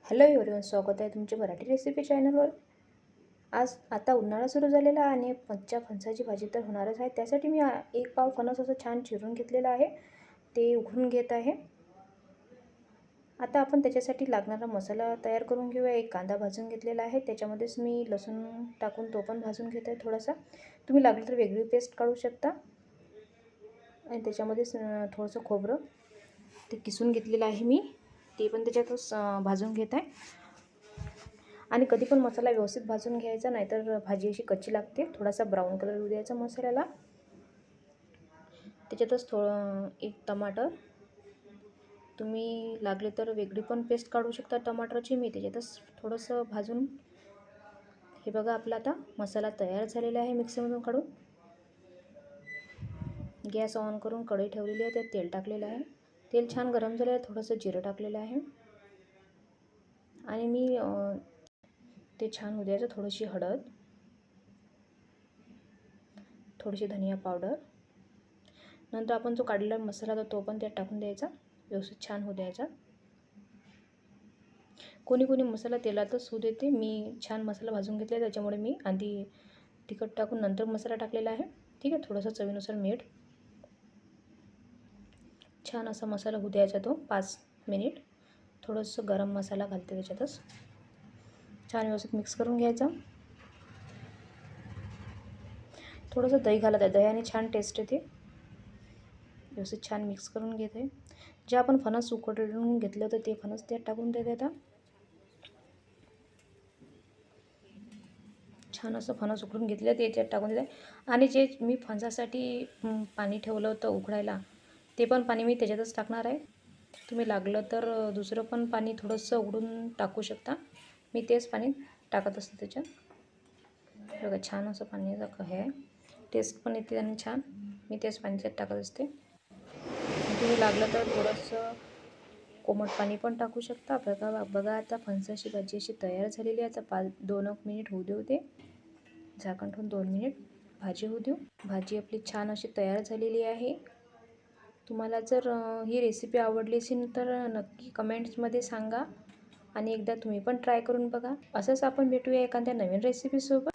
Hello everyone, स्वागत आहे तुमच्या मराठी रेसिपी चॅनलवर। आता उन्हाळा सुरू झालेला आहे आणि फणसाची भाजी तर होणारच आहे। त्यासाठी मी एक पाव फणस असं छान चिरून घेतलेला आहे, ते उघडून घेत आहे। आता आपण त्याच्यासाठी लागणारा मसाला तयार करून घेऊया। एक कांदा भाजून घेतलेला आहे, त्याच्यामध्येच मी लसूण टाकून तो पण भाजून घेत आहे थोडासा। तुम्ही लागलं तर वेगळी पेस्ट काढू शकता। आणि त्याच्यामध्ये थोडंसं खोबरं ते किसून घेतलेलं आहे मी, ते पण त्याच्यातच भाजून घेत आहे। आणि कधी पण मसाला व्यवस्थित भाजून घ्यायचा, नाहीतर भाजी अशी कच्ची लागते। थोडासा ब्राऊन कलर येऊ द्यायचा मसाल्याला। त्याच्यातच एक टमाटर, तुम्ही लागले तर वेगळी पण पेस्ट काढू शकता टमाटरची। मी त्याच्यातच थोडंसं भाजून, हे बघा आपला आता मसाला तयार झालेला आहे मिक्सरमधून काढून। गॅस ऑन करून कढई ठेवलेली आहे, त्यात तेल टाकलेलं आहे। तेल छान गरम झालं आहे, थोडंसं जिरं टाकलेलं आहे आणि मी ते छान होऊ द्यायचं। थोडीशी हळद, थोडीशी धनिया पावडर, नंतर आपण जो काढलेला मसाला होता तो पण त्यात टाकून द्यायचा, व्यवस्थित छान होऊ द्यायचा। कोणी कोणी मसाला तेलातच होऊ देते, मी छान मसाला भाजून घेतला त्याच्यामुळे मी आधी तिखट टाकून नंतर मसाला टाकलेला आहे। ठीक आहे, थोडंसं चवीनुसार मीठ, छान असा मसाला होऊ द्यायचा तो 5 मिनिट। थोडंसं गरम मसाला घालते त्याच्यातच, छान व्यवस्थित मिक्स करून घ्यायचा। थोडंसं दही घालत आहे, दह्याने छान टेस्ट येते। व्यवस्थित छान मिक्स करून घेते। जे आपण फणस उकडून घेतलं होतं ते फणस त्यात टाकून देते आता। छान असं फणस उकडून घेतलं ते त्यात टाकून देते। आणि जे मी फणसासाठी पाणी ठेवलं होतं उकळायला, ते पण पाणी मी त्याच्यातच टाकणार आहे। तुम्ही लागलं तर दुसरं पण पाणी थोडंसं उघडून टाकू शकता, मी तेच पाणी टाकत असते त्याच्यात। बघा छान असं पाण्याचं हे आहे, टेस्ट पण येते आणि छान, मी तेच पाणी त्यात टाकत असते। तुम्ही लागलं तर थोडंसं कोमट पाणी पण टाकू शकता। बघा आता फणसाची भाजी अशी तयार झालेली आहे। आता 2 मिनिट होऊ देऊ दे, झाकण ठेवून 2 मिनिट भाजी होऊ देऊ। भाजी आपली छान अशी तयार झालेली आहे। तुम्हाला जर ही रेसिपी आवडली असेल तर नक्की कमेंट्समध्ये सांगा आणि एकदा तुम्ही पण ट्राय करून बघा। असंच आपण भेटूया एखाद्या नवीन रेसिपीसोबत।